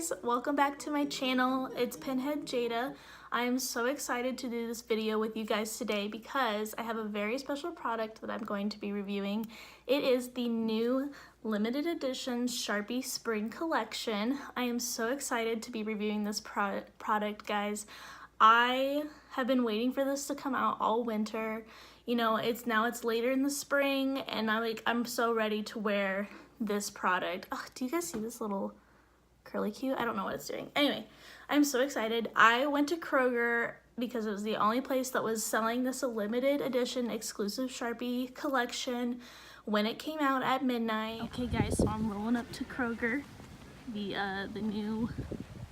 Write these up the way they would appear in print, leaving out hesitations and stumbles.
guys, welcome back to my channel. It's Pinhead Jada. I am so excited to do this video with you guys today because I have a very special product that I'm going to be reviewing. It is the new limited edition Sharpie Spring Collection. I am so excited to be reviewing this product, guys. I have been waiting for this to come out all winter. You know, it's later in the spring and I'm so ready to wear this product. Oh, do you guys see this little curly cue? I don't know what it's doing. Anyway, I'm so excited. I went to Kroger because it was the only place that was selling this limited edition exclusive Sharpie collection when it came out at midnight. Okay guys, so I'm rolling up to Kroger. The new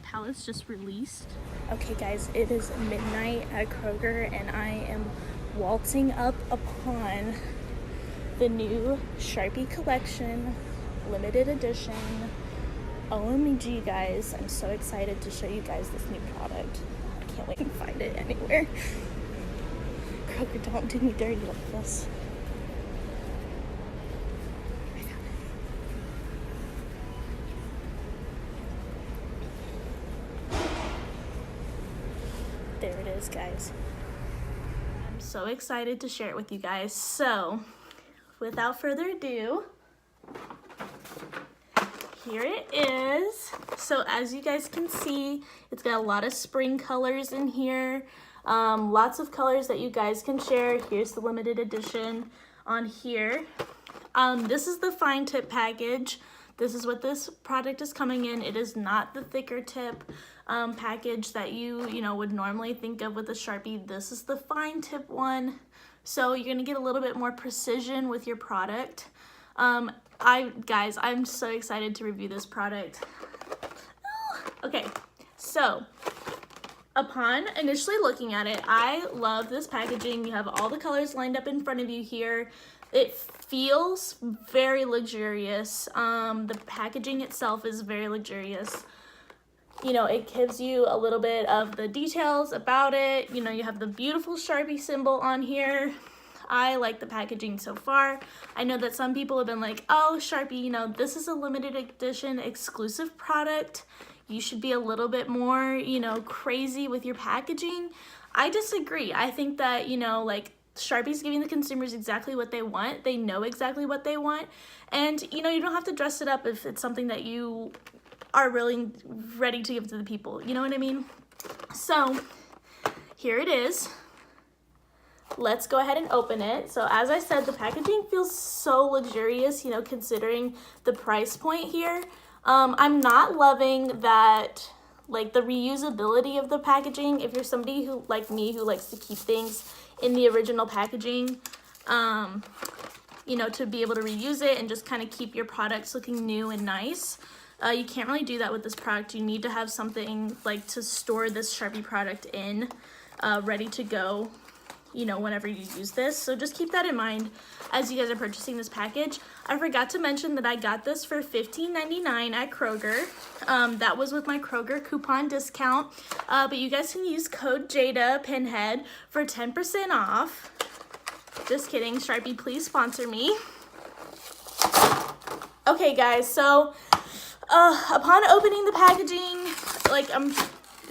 palette's just released. Okay guys, it is midnight at Kroger and I am waltzing up upon the new Sharpie collection limited edition. OMG guys, I'm so excited to show you guys this new product. I can't wait to find it anywhere. Kroger, don't do me dirty like this. I found it. There it is, guys. I'm so excited to share it with you guys. So, without further ado, here it is. So as you guys can see, it's got a lot of spring colors in here. Lots of colors that you guys can share. Here's the limited edition on here. This is the fine tip package. This is what this product is coming in. It is not the thicker tip package that you would normally think of with a Sharpie. This is the fine tip one. So you're gonna get a little bit more precision with your product. Guys, I'm so excited to review this product. Okay, so upon initially looking at it, I love this packaging. You have all the colors lined up in front of you here. It feels very luxurious. The packaging itself is very luxurious. You know, it gives you a little bit of the details about it. You know, you have the beautiful Sharpie symbol on here. I like the packaging so far. I know that some people have been like, oh, Sharpie, you know, this is a limited edition exclusive product. You should be a little bit more, you know, crazy with your packaging. I disagree. I think that, you know, like Sharpie's giving the consumers exactly what they want. They know exactly what they want. And, you know, you don't have to dress it up if it's something that you are really ready to give to the people. You know what I mean? So here it is. Let's go ahead and open it. So as I said, the packaging feels so luxurious, you know, considering the price point here. I'm not loving that, like, the reusability of the packaging. If you're somebody who, like me, who likes to keep things in the original packaging, you know, to be able to reuse it and just kind of keep your products looking new and nice. You can't really do that with this product. You need to have something like to store this Sharpie product in, ready to go, you know, whenever you use this. So just keep that in mind as you guys are purchasing this package. I forgot to mention that I got this for $15.99 at Kroger. That was with my Kroger coupon discount. But you guys can use code Jada Pinhead for 10% off. Just kidding, Sharpie, please sponsor me. Okay guys, so upon opening the packaging, like I'm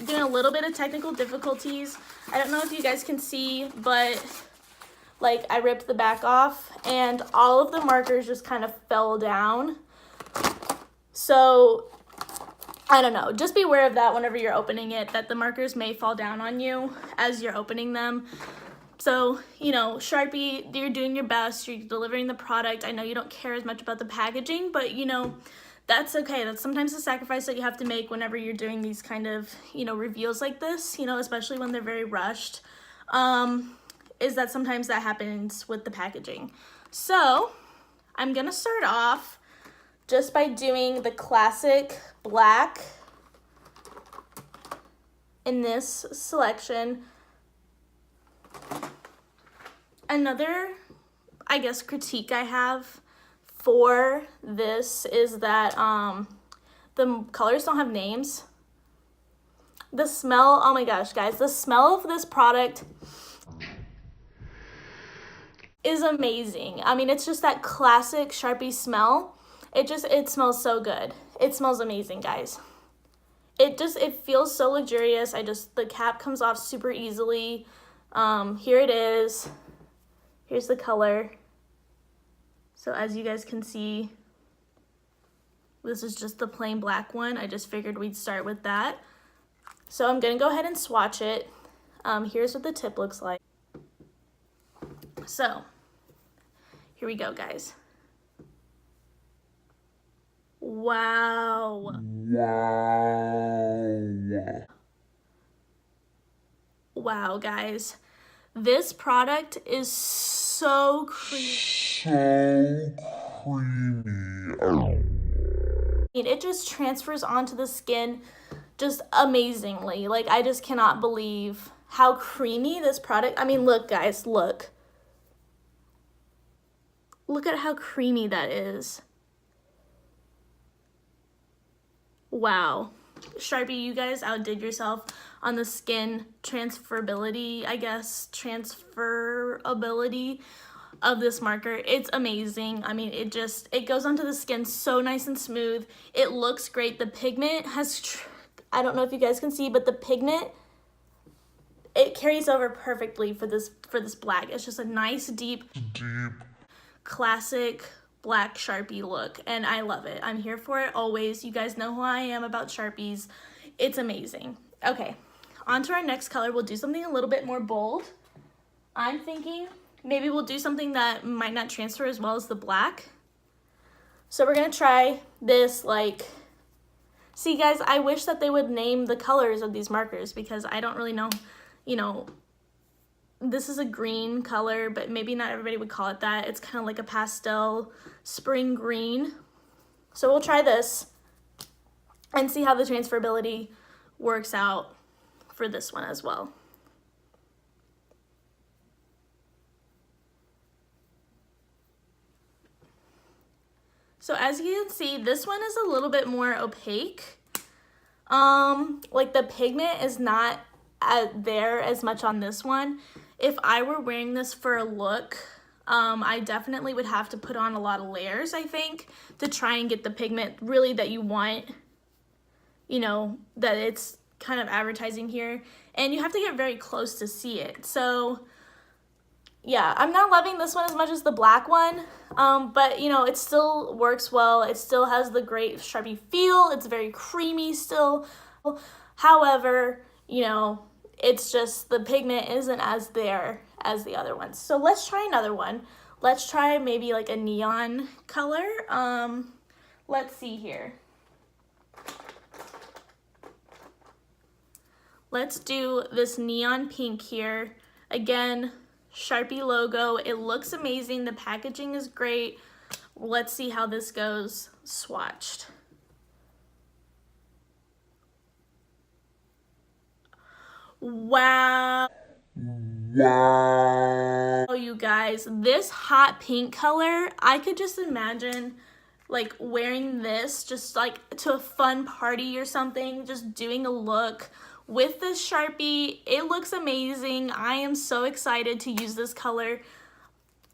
doing a little bit of technical difficulties. I don't know if you guys can see, but like I ripped the back off and all of the markers just kind of fell down. So I don't know, just be aware of that whenever you're opening it, that the markers may fall down on you as you're opening them. So, you know, Sharpie, you're doing your best, you're delivering the product. I know you don't care as much about the packaging, but you know, that's okay. That's sometimes a sacrifice that you have to make whenever you're doing these kind of, you know, reveals like this, you know, especially when they're very rushed, is that sometimes that happens with the packaging. So I'm gonna start off just by doing the classic black in this selection. Another, I guess, critique I have for this is that the colors don't have names. The smell, oh my gosh guys, the smell of this product is amazing. I mean, it's just that classic Sharpie smell. It smells so good. It smells amazing, guys. it feels so luxurious. The cap comes off super easily. Here it is. Here's the color. So as you guys can see, this is just the plain black one. I just figured we'd start with that. So I'm gonna go ahead and swatch it. Here's what the tip looks like. So here we go, guys. Wow. Wow, guys. This product is so creamy. It just transfers onto the skin just amazingly. Like, I just cannot believe how creamy this product. I mean, look, guys, look. Look at how creamy that is. Wow. Sharpie, you guys outdid yourself on the skin transferability, I guess, transferability of this marker. It's amazing. I mean, it goes onto the skin so nice and smooth. It looks great. The pigment has, I don't know if you guys can see, but the pigment, it carries over perfectly for this black. It's just a nice, deep, classic black Sharpie look, and I love it. I'm here for it always. You guys know who I am about Sharpies. It's amazing. Okay, on to our next color. We'll do something a little bit more bold. I'm thinking maybe we'll do something that might not transfer as well as the black. So we're gonna try this, like, see guys, I wish that they would name the colors of these markers because I don't really know, you know, this is a green color, but maybe not everybody would call it that. It's kind of like a pastel spring green. So we'll try this and see how the transferability works out for this one as well. So as you can see, this one is a little bit more opaque. Like the pigment is not there as much on this one. If I were wearing this for a look, I definitely would have to put on a lot of layers, I think, to try and get the pigment really that you want, you know, that it's kind of advertising here. And you have to get very close to see it. So yeah, I'm not loving this one as much as the black one, but you know, it still works well. It still has the great Sharpie feel. It's very creamy still. However, you know, it's just the pigment isn't as there as the other ones. So let's try another one. Let's try maybe like a neon color. Let's see here. Let's do this neon pink here. Again, Sharpie logo. It looks amazing. The packaging is great. Let's see how this goes swatched. Wow. Oh, you guys, this hot pink color, I could just imagine like wearing this just like to a fun party or something, just doing a look with this Sharpie. It looks amazing. I am so excited to use this color.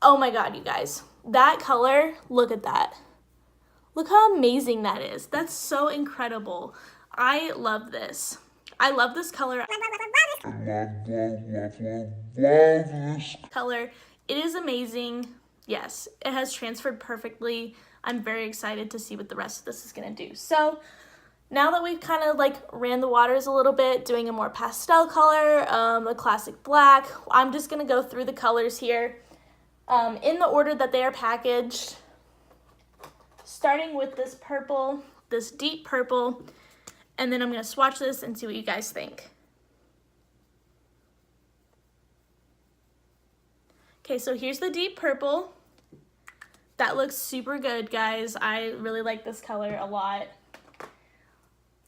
Oh my God, you guys, that color, look at that. Look how amazing that is. That's so incredible. I love this. I love this color. Color. It is amazing. Yes, it has transferred perfectly. I'm very excited to see what the rest of this is gonna do. So now that we've kind of like ran the waters a little bit, doing a more pastel color, a classic black, I'm just gonna go through the colors here in the order that they are packaged. Starting with this purple, this deep purple, and then I'm gonna swatch this and see what you guys think. Okay, so here's the deep purple. That looks super good, guys. I really like this color a lot.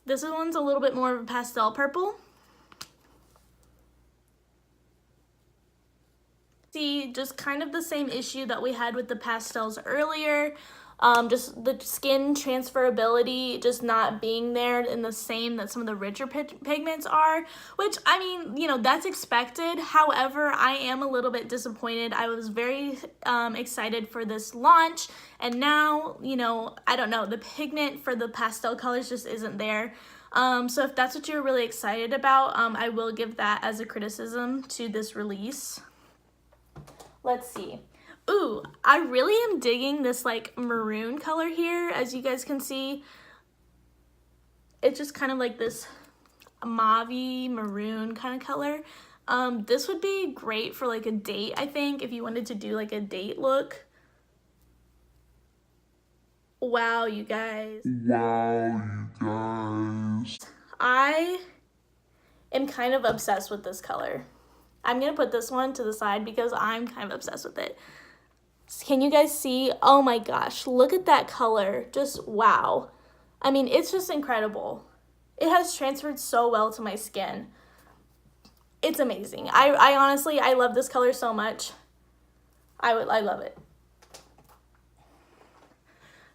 This one's a little bit more of a pastel purple. See, just kind of the same issue that we had with the pastels earlier. Just the skin transferability just not being there in the same that some of the richer pigments are, which, I mean, you know, that's expected. However, I am a little bit disappointed. I was very excited for this launch, and now, you know, I don't know, the pigment for the pastel colors just isn't there. So if that's what you're really excited about, I will give that as a criticism to this release. Let's see. Ooh, I really am digging this like maroon color here. As you guys can see, it's just kind of like this mauve-y maroon kind of color. This would be great for like a date, I think, if you wanted to do like a date look. Wow, you guys. I am kind of obsessed with this color. I'm gonna put this one to the side because I'm kind of obsessed with it. Can you guys see? Oh my gosh, look at that color. Just wow. I mean, it's just incredible. It has transferred so well to my skin. It's amazing. I honestly, I love this color so much. I love it.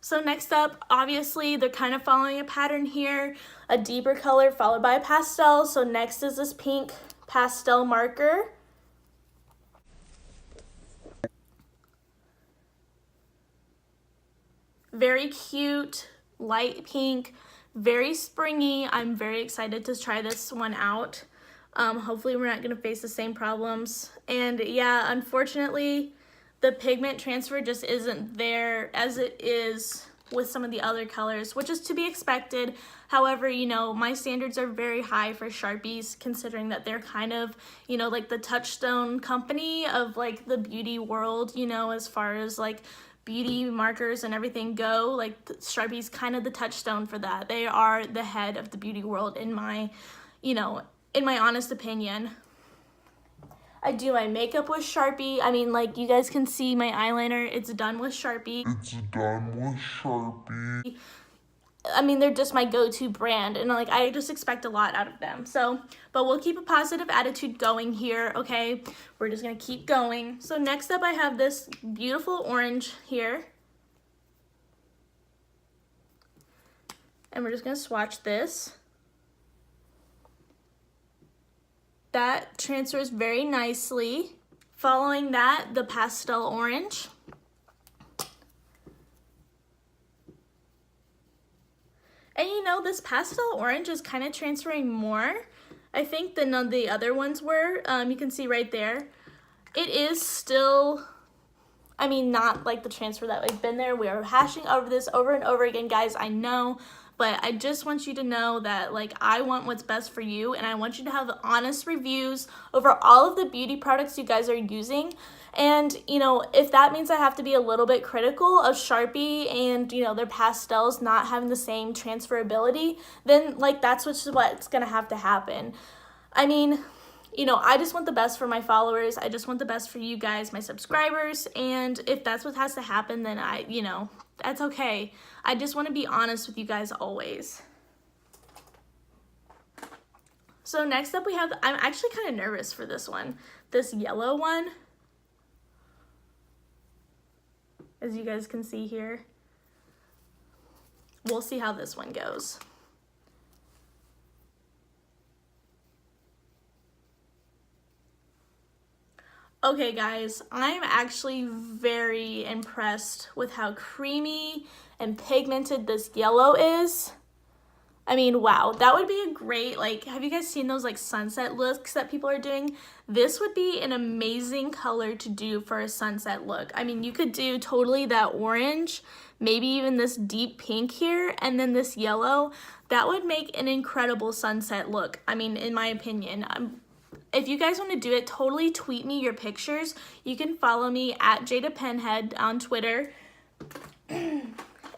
So next up, obviously, they're kind of following a pattern here. A deeper color followed by a pastel. So next is this pink pastel marker. Very cute, light pink, very springy. I'm very excited to try this one out. Hopefully we're not going to face the same problems. And yeah, unfortunately, the pigment transfer just isn't there as it is with some of the other colors, which is to be expected. However, you know, my standards are very high for Sharpies, considering that they're kind of, you know, like the touchstone company of like the beauty world, you know, as far as like beauty markers and everything go. Like Sharpie's kind of the touchstone for that. They are the head of the beauty world in my, you know, in my honest opinion. I do my makeup with Sharpie. I mean, like, you guys can see my eyeliner. It's done with Sharpie. I mean, they're just my go-to brand, and, like, I just expect a lot out of them. So, but we'll keep a positive attitude going here, okay? We're just going to keep going. So next up, I have this beautiful orange here. And we're just going to swatch this. That transfers very nicely. Following that, the pastel orange. And you know, this pastel orange is kind of transferring more, I think, than the other ones were. You can see right there. It is still, I mean, not like the transfer that we've been there. We are hashing over this over and over again, guys, I know. But I just want you to know that, like, I want what's best for you, and I want you to have honest reviews over all of the beauty products you guys are using. And, you know, if that means I have to be a little bit critical of Sharpie and, you know, their pastels not having the same transferability, then, like, that's what's going to have to happen. I mean, you know, I just want the best for my followers. I just want the best for you guys, my subscribers. And if that's what has to happen, then you know, that's okay. I just want to be honest with you guys always. So next up we have, I'm actually kind of nervous for this one. This yellow one. As you guys can see here. We'll see how this one goes. Okay guys, I'm actually very impressed with how creamy and pigmented this yellow is. I mean, wow, that would be a great, like, have you guys seen those like sunset looks that people are doing? This would be an amazing color to do for a sunset look. I mean, you could do totally that orange, maybe even this deep pink here, and then this yellow. That would make an incredible sunset look, I mean, in my opinion. If you guys want to do it, totally tweet me your pictures. You can follow me at Jada Penhead on Twitter. And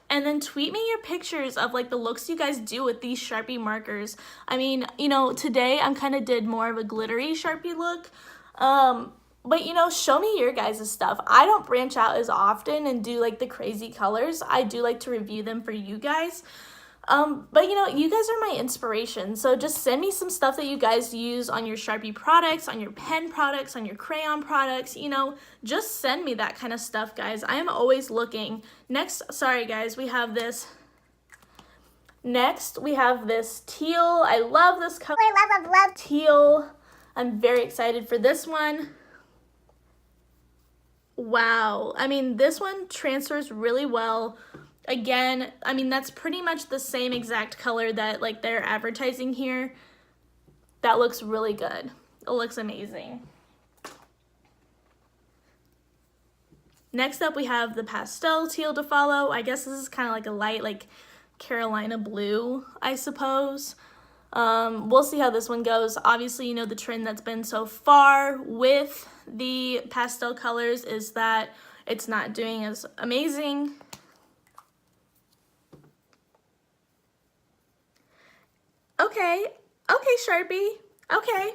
then tweet me your pictures of like the looks you guys do with these Sharpie markers. I mean, you know, today I'm kind of did more of a glittery Sharpie look. But you know, show me your guys' stuff. I don't branch out as often and do like the crazy colors. I do like to review them for you guys. But you know, you guys are my inspiration, so just send me some stuff that you guys use on your Sharpie products, on your pen products, on your crayon products, you know, just send me that kind of stuff, guys. I am always looking. Next, sorry guys, we have this. Next, we have this teal. I love this color. Love. Teal. I'm very excited for this one. Wow. I mean, this one transfers really well. Again, I mean, that's pretty much the same exact color that like they're advertising here. That looks really good. It looks amazing. Next up, we have the pastel teal to follow. I guess this is kind of like a light, like Carolina blue, I suppose. We'll see how this one goes. Obviously, you know, the trend that's been so far with the pastel colors is that it's not doing as amazing. Okay, Sharpie, okay.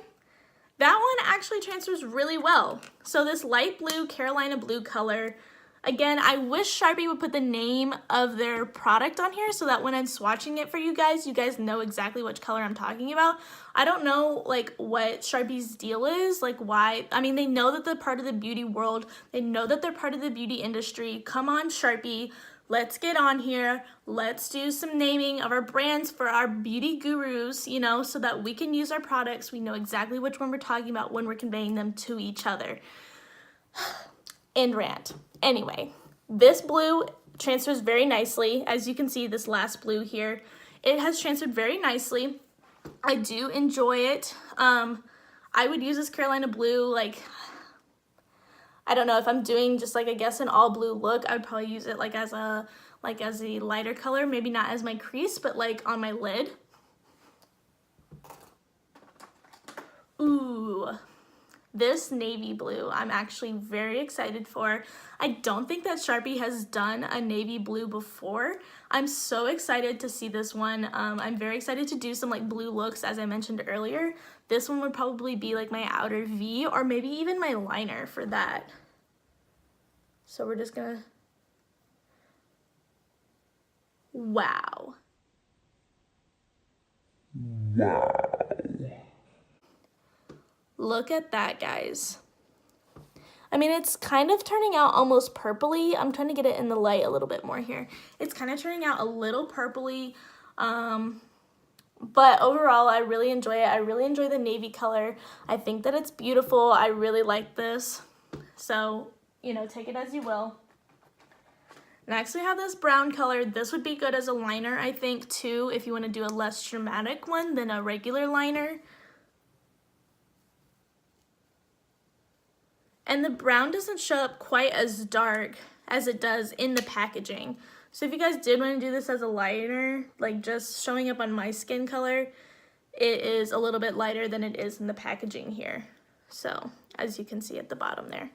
That one actually transfers really well. So this light blue, Carolina blue color, again, I wish Sharpie would put the name of their product on here so that when I'm swatching it for you guys know exactly which color I'm talking about. I don't know like what Sharpie's deal is, like why. I mean, they know that they're part of the beauty world. They know that they're part of the beauty industry. Come on, Sharpie. Let's get on here. Let's do some naming of our brands for our beauty gurus, you know, so that we can use our products. We know exactly which one we're talking about when we're conveying them to each other. End rant. Anyway, this blue transfers very nicely. As you can see, this last blue here, it has transferred very nicely. I do enjoy it. I would use this Carolina blue, like, I don't know, if I'm doing just like, I guess, an all blue look, I would probably use it like as a lighter color, maybe not as my crease, but like on my lid. Ooh, this navy blue, I'm actually very excited for. I don't think that Sharpie has done a navy blue before. I'm so excited to see this one. I'm very excited to do some like blue looks, as I mentioned earlier. This one would probably be like my outer V or maybe even my liner for that. So we're just gonna, wow. Look at that, guys. I mean, it's kind of turning out almost purpley. I'm trying to get it in the light a little bit more here. It's kind of turning out a little purpley, but overall, I really enjoy it. I really enjoy the navy color. I think that it's beautiful. I really like this. So, you know, take it as you will. Next, we have this brown color. This would be good as a liner, I think, too, if you want to do a less dramatic one than a regular liner. And the brown doesn't show up quite as dark as it does in the packaging. So if you guys did want to do this as a liner, like just showing up on my skin color, it is a little bit lighter than it is in the packaging here. So as you can see at the bottom there.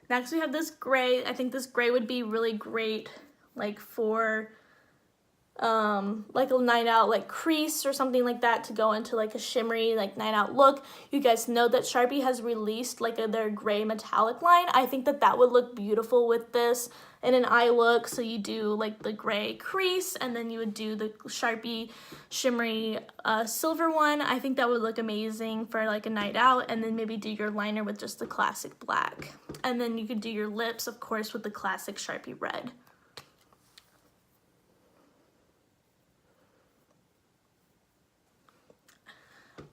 Next we have this gray. I think this gray would be really great like for like a night out like crease or something like that to go into like a shimmery like night out look. You guys know that Sharpie has released like their gray metallic line. I think that that would look beautiful with this in an eye look. So you do like the gray crease and then you would do the Sharpie shimmery silver one. I think that would look amazing for like a night out, and then maybe do your liner with just the classic black, and then you could do your lips of course with the classic Sharpie red.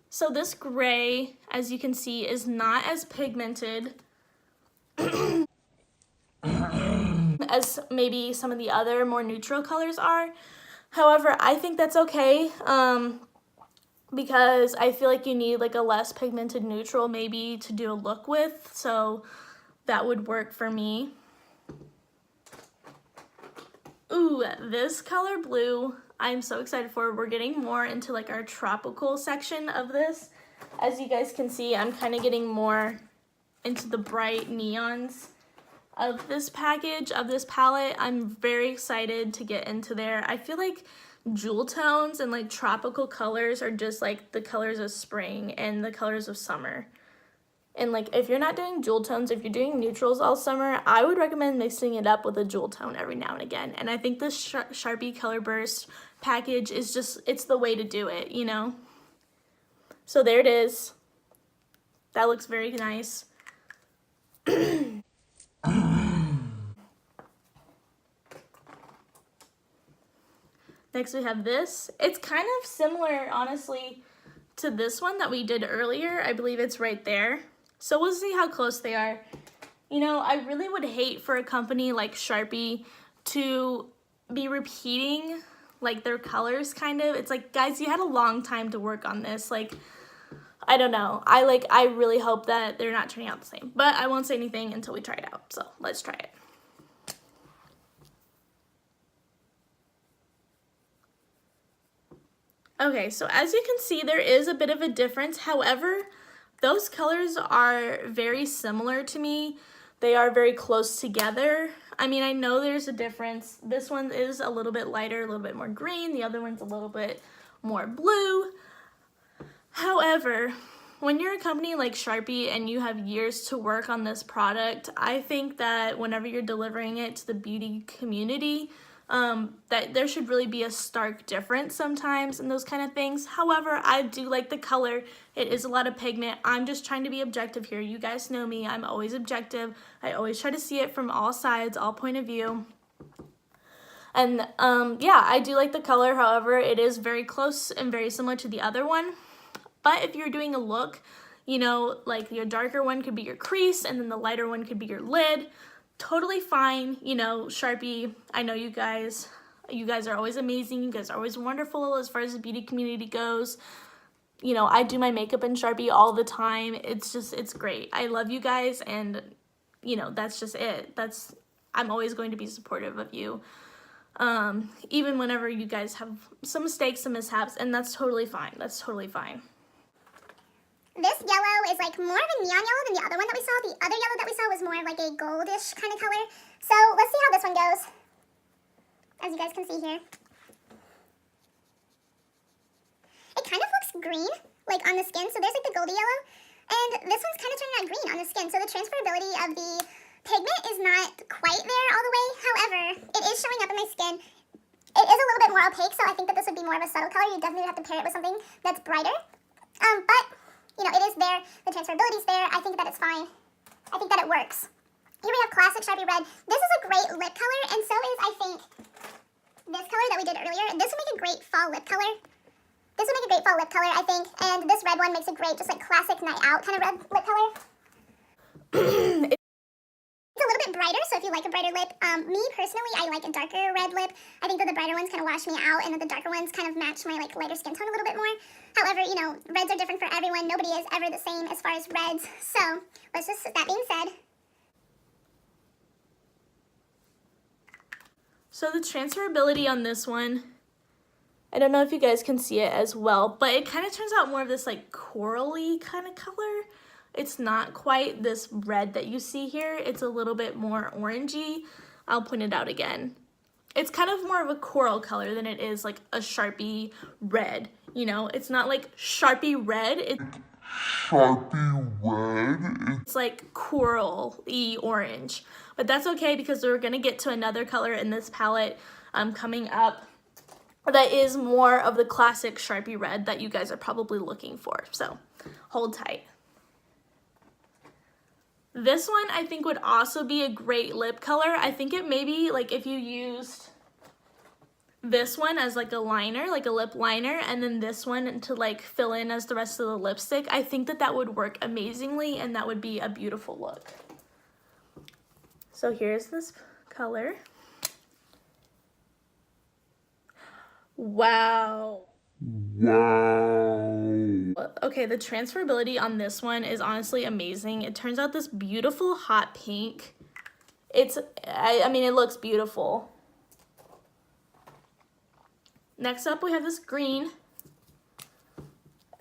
So this gray, as you can see, is not as pigmented as maybe some of the other more neutral colors are. However, I think that's okay because I feel like you need like a less pigmented neutral maybe to do a look with, so that would work for me. Ooh, this color blue, I'm so excited for. We're getting more into like our tropical section of this. As you guys can see, I'm kind of getting more into the bright neons of this package, of this palette. I'm very excited to get into there. I feel like jewel tones and like tropical colors are just like the colors of spring and the colors of summer. And like if you're not doing jewel tones, if you're doing neutrals all summer, I would recommend mixing it up with a jewel tone every now and again. And I think this Sharpie Color Burst package is just, it's the way to do it, you know? So there it is. That looks very nice. Next we have this. It's kind of similar, honestly, to this one that we did earlier. I believe it's right there. So we'll see how close they are. You know, I really would hate for a company like Sharpie to be repeating like their colors kind of. It's like, guys, you had a long time to work on this. Like, I don't know. I really hope that they're not turning out the same. But I won't say anything until we try it out. So let's try it. Okay, so as you can see, there is a bit of a difference. However, those colors are very similar to me. They are very close together. I mean, I know there's a difference. This one is a little bit lighter, a little bit more green. The other one's a little bit more blue. However, when you're a company like Sharpie and you have years to work on this product, I think that whenever you're delivering it to the beauty community, that there should really be a stark difference sometimes in those kind of things. However, I do like the color. It is a lot of pigment. I'm just trying to be objective here. You guys know me. I'm always objective. I always try to see it from all sides, all point of view. And yeah, I do like the color. However, it is very close and very similar to the other one. But if you're doing a look, you know, like your darker one could be your crease and then the lighter one could be your lid. Totally fine. You know, Sharpie, I know you guys are always amazing. You guys are always wonderful as far as the beauty community goes. You know, I do my makeup in Sharpie all the time. It's great. I love you guys, and you know, that's just it. I'm always going to be supportive of you. Even whenever you guys have some mistakes, some mishaps, and that's totally fine. That's totally fine. This yellow is like more of a neon yellow than the other one that we saw. The other yellow that we saw was more of like a goldish kind of color. So let's see how this one goes. As you guys can see here. It kind of looks green, like on the skin. So there's like the goldy yellow. And this one's kind of turning out green on the skin. So the transferability of the pigment is not quite there all the way. However, it is showing up in my skin. It is a little bit more opaque, so I think that this would be more of a subtle color. You definitely have to pair it with something that's brighter. But you know, it is there. The transferability is there. I think that it's fine. I think that it works. Here we have classic Sharpie Red. This is a great lip color, and so is, I think, this color that we did earlier. This would make a great fall lip color. This would make a great fall lip color, I think. And this red one makes a great, just like classic night out kind of red lip color. It's a little bit brighter, so if you like a brighter lip, me personally, I like a darker red lip. I think that the brighter ones kind of wash me out, and that the darker ones kind of match my like lighter skin tone a little bit more. However, you know, reds are different for everyone. Nobody is ever the same as far as reds. So, that being said. So the transferability on this one, I don't know if you guys can see it as well, but it kind of turns out more of this like corally kind of color. It's not quite this red that you see here. It's a little bit more orangey. I'll point it out again. It's kind of more of a coral color than it is like a Sharpie red. You know, it's not like Sharpie red. It's like coral-y orange. But that's okay because we're going to get to another color in this palette coming up that is more of the classic Sharpie red that you guys are probably looking for. So hold tight. This one I think would also be a great lip color. I think it maybe like if you used this one as like a liner, like a lip liner, and then this one to like fill in as the rest of the lipstick, I think that that would work amazingly and that would be a beautiful look. So here's this color. Wow. Okay, the transferability on this one is honestly amazing. It turns out this beautiful hot pink. I mean, it looks beautiful. Next up, we have this green.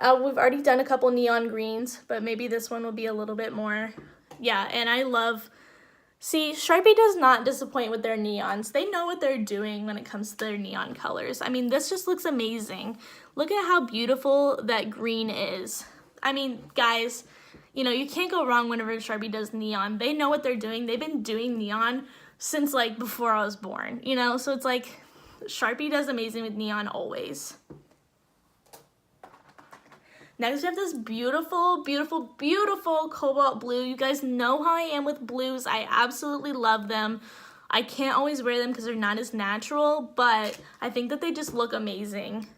We've already done a couple neon greens, but maybe this one will be a little bit more. Yeah, and I love... See, Sharpie does not disappoint with their neons. They know what they're doing when it comes to their neon colors. I mean, this just looks amazing. Look at how beautiful that green is. I mean, guys, you know, you can't go wrong whenever Sharpie does neon. They know what they're doing. They've been doing neon since, like, before I was born, you know? So it's like, Sharpie does amazing with neon always. Next, we have this beautiful, beautiful, beautiful cobalt blue. You guys know how I am with blues. I absolutely love them. I can't always wear them because they're not as natural, but I think that they just look amazing.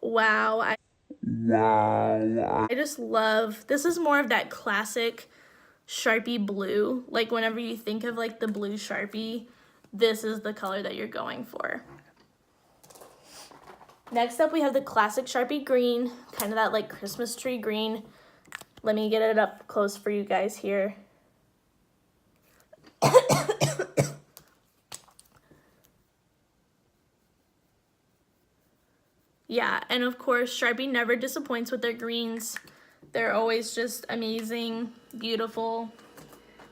Wow. Wow. I just love, this is more of that classic Sharpie blue. Like whenever you think of like the blue Sharpie, this is the color that you're going for. Next up we have the classic Sharpie green, kind of that like Christmas tree green. Let me get it up close for you guys here. Yeah, and of course, Sharpie never disappoints with their greens. They're always just amazing, beautiful.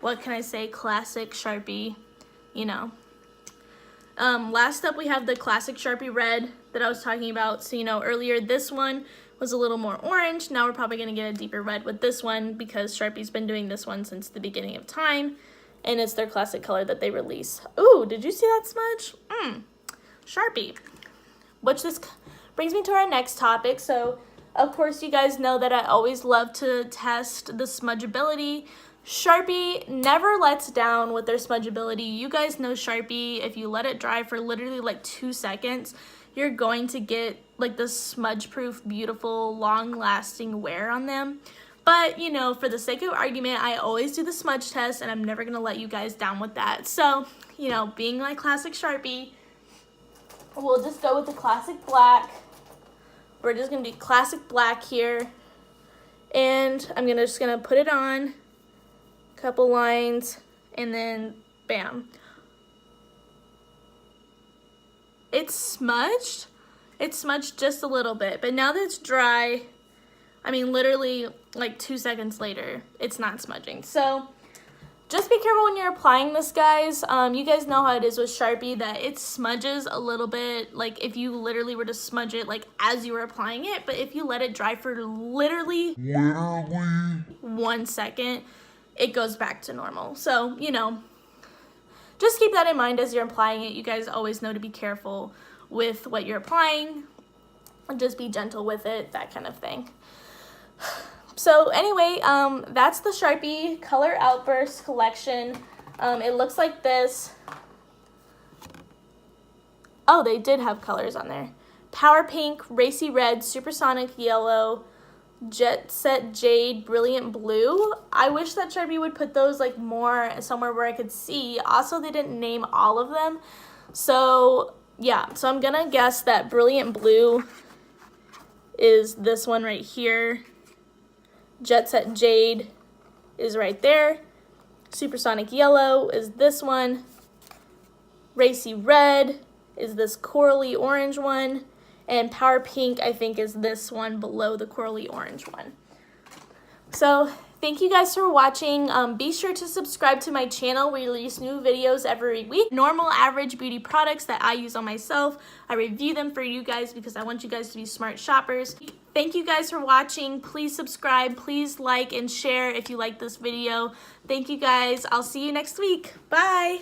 What can I say? Classic Sharpie, you know. Last up, we have the classic Sharpie red that I was talking about. So, you know, earlier this one was a little more orange. Now we're probably going to get a deeper red with this one because Sharpie's been doing this one since the beginning of time. And it's their classic color that they release. Ooh, did you see that smudge? Sharpie. Which this brings me to our next topic. So, of course, you guys know that I always love to test the smudgeability. Sharpie never lets down with their smudgeability. You guys know Sharpie, if you let it dry for literally like 2 seconds, you're going to get like the smudge-proof, beautiful, long-lasting wear on them. But, you know, for the sake of argument, I always do the smudge test, and I'm never going to let you guys down with that. So, you know, being my classic Sharpie, we'll just go with the classic black. We're just going to do classic black here. And I'm just going to put it on, a couple lines, and then bam. It's smudged. It's smudged just a little bit. But now that it's dry, I mean, literally like 2 seconds later, it's not smudging. So just be careful when you're applying this, guys. You guys know how it is with Sharpie, that it smudges a little bit, like if you literally were to smudge it like as you were applying it. But if you let it dry for literally 1 second, it goes back to normal. So, you know, just keep that in mind as you're applying it. You guys always know to be careful with what you're applying. Just be gentle with it, that kind of thing. So anyway, that's the Sharpie Color Outburst collection. It looks like this. Oh, they did have colors on there. Power Pink, Racy Red, Supersonic Yellow, Jet Set Jade, Brilliant Blue. I wish that Sharpie would put those like more somewhere where I could see. Also, they didn't name all of them. So yeah, so I'm gonna guess that Brilliant Blue is this one right here. Jet Set Jade is right there. Supersonic Yellow is this one. Racy Red is this corally orange one. And Power Pink, I think, is this one below the corally orange one. So thank you guys for watching. Be sure to subscribe to my channel. We release new videos every week. Normal, average beauty products that I use on myself. I review them for you guys because I want you guys to be smart shoppers. Thank you guys for watching. Please subscribe. Please like and share if you like this video. Thank you guys. I'll see you next week. Bye.